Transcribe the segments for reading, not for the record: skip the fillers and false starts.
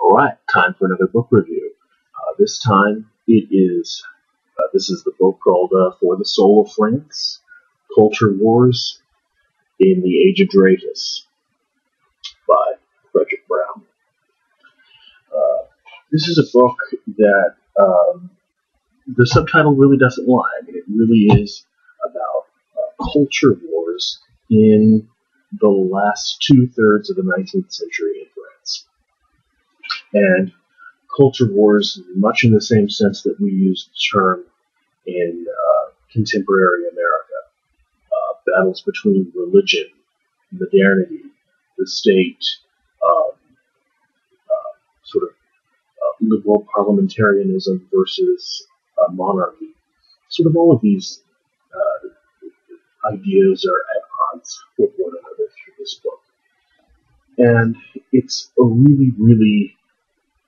All right, time for another book review. This time this is the book called For the Soul of France, Culture Wars in the Age of Dreyfus by Frederick Brown. This is a book that the subtitle really doesn't lie. I mean, it really is about culture wars in the last two-thirds of the 19th century in France. And culture wars, much in the same sense that we use the term in contemporary America. Battles between religion, modernity, the state, liberal parliamentarism versus monarchy. Sort of all of these ideas are at odds with one another through this book. And it's a really, really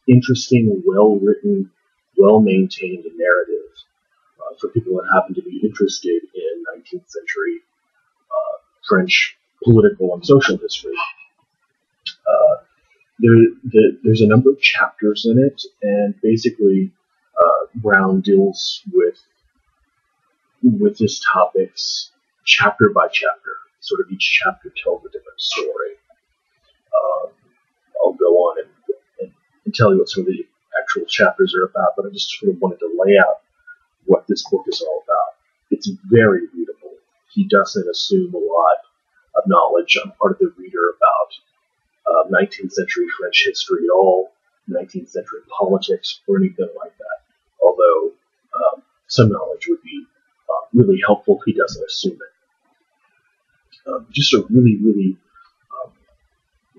interesting, well-written, well-maintained narrative for people that happen to be interested in 19th century French political and social history. There's a number of chapters in it, and basically Brown deals with his topics chapter by chapter. Sort of each chapter tells a different story. I'll go on and tell you what some of the actual chapters are about, but I just sort of wanted to lay out what this book is all about. It's very readable. He doesn't assume a lot of knowledge on part of the reader about 19th century French history at all, 19th century politics, or anything like that. Although some knowledge would be really helpful, he doesn't assume it. Just a really, really,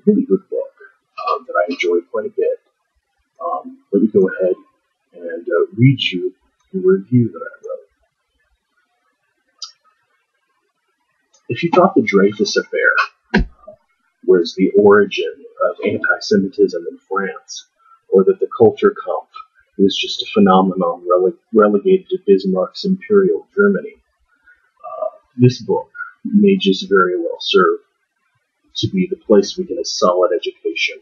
really good book that I enjoyed quite a bit. Let me go ahead and read you the review that I wrote. If you thought the Dreyfus affair was the origin of anti-Semitism in France, or that the Culture Kampf was just a phenomenon relegated to Bismarck's imperial Germany, this book may just very well serve to be the place we get a solid education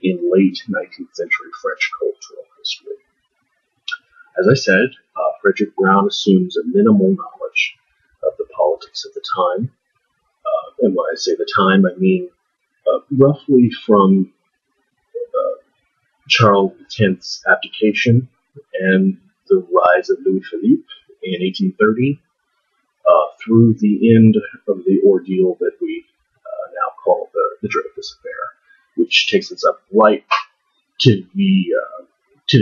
in late 19th century French cultural history. As I said, Frederick Brown assumes a minimal knowledge of the politics of the time. And when I say the time, I mean roughly from Charles X's abdication and the rise of Louis Philippe in 1830 through the end of the ordeal that we now call the Dreyfus affair, which takes us up right to the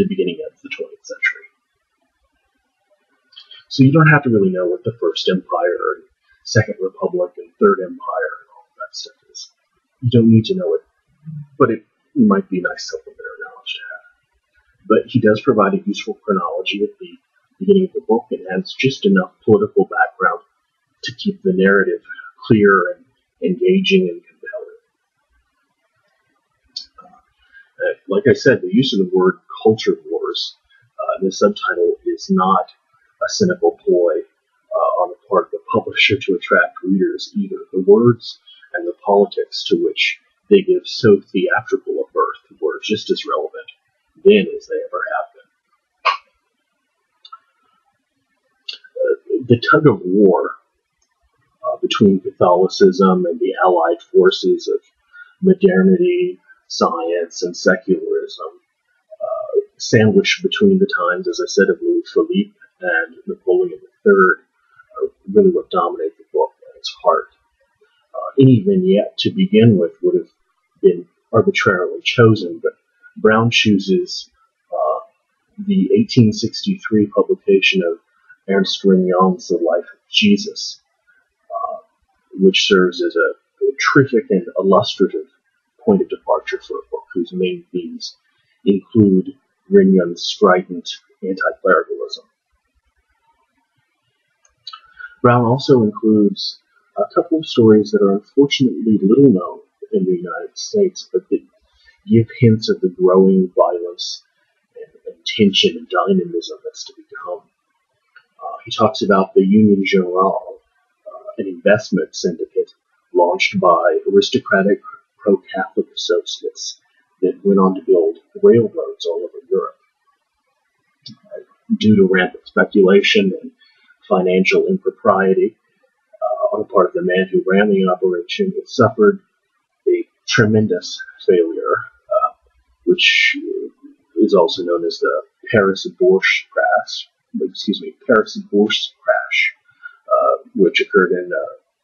beginning of the 20th century. So you don't have to really know what the First Empire, and Second Republic, and Third Empire, and all of that stuff is. You don't need to know it, but it might be nice supplementary knowledge to have. But he does provide a useful chronology at the beginning of the book, and has just enough political background to keep the narrative clear and engaging and compelling. Like I said, the use of the word culture wars in the subtitle is not a cynical ploy on the part of the publisher to attract readers either. The words and the politics to which they give so theatrical a birth were just as relevant then as they ever have been. The tug of war between Catholicism and the allied forces of modernity, science, and secularism, sandwiched between the times, as I said, of Louis Philippe and Napoleon III, are really what dominate the book at its heart. Any vignette to begin with would have been arbitrarily chosen, but Brown chooses the 1863 publication of Ernst Rignon's The Life of Jesus, which serves as a terrific and illustrative point of departure for a book whose main themes include Rignon's strident anti-clericalism. Brown also includes a couple of stories that are unfortunately little known in the United States, but that give hints of the growing violence and tension and dynamism that's to become. He talks about the Union Generale, an investment syndicate launched by aristocratic pro-Catholic associates that went on to build railroads all over Europe. Due to rampant speculation and financial impropriety on the part of the man who ran the operation, it suffered a tremendous failure, which is also known as the Paris-Bourse crash, which occurred in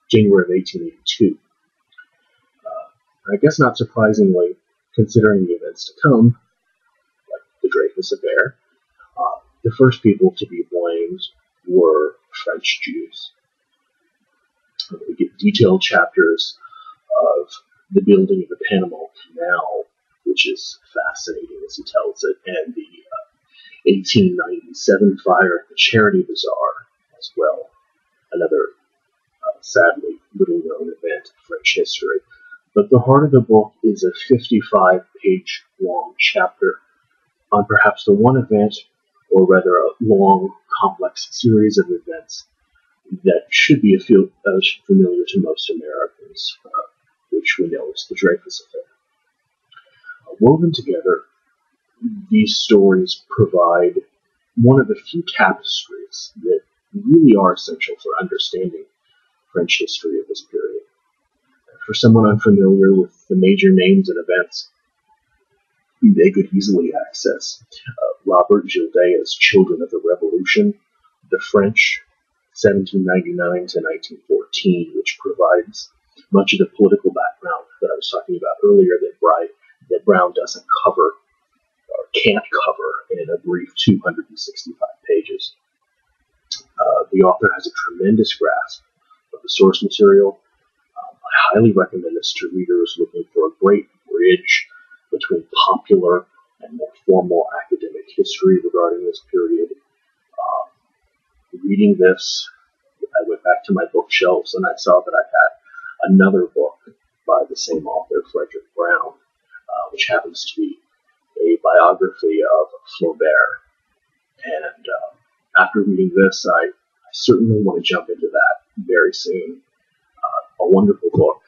January of 1882. I guess not surprisingly, considering the events to come, like the Dreyfus affair, the first people to be blamed were French Jews. We get detailed chapters of the building of the Panama Canal, which is fascinating as he tells it, and the 1897 fire at the Charity Bazaar as well, another sadly little-known event in French history. But the heart of the book is a 55-page long chapter on perhaps the one event, or rather a long, complex series of events that should be familiar to most Americans, which we know is the Dreyfus affair. Woven together, these stories provide one of the few tapestries that really are essential for understanding French history of this period. For someone unfamiliar with the major names and events, they could easily access Robert Gildéa's Children of the Revolution, the French, 1799 to 1914, which provides much of the political background that I was talking about earlier that Brown doesn't cover, or can't cover, in a brief 265 pages. The author has a tremendous grasp of the source material. I highly recommend this to readers looking for a great bridge between popular and more formal academic history regarding this period. Reading this, I went back to my bookshelves and I saw that I had another book by the same author, Frederick Brown, which happens to be a biography of Flaubert. And after reading this, I certainly want to jump into that very soon. A wonderful book,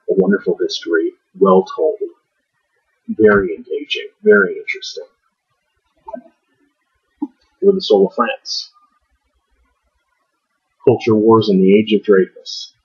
a wonderful history, well told, very engaging, very interesting. For the Soul of France. Culture Wars in the Age of Dreyfus.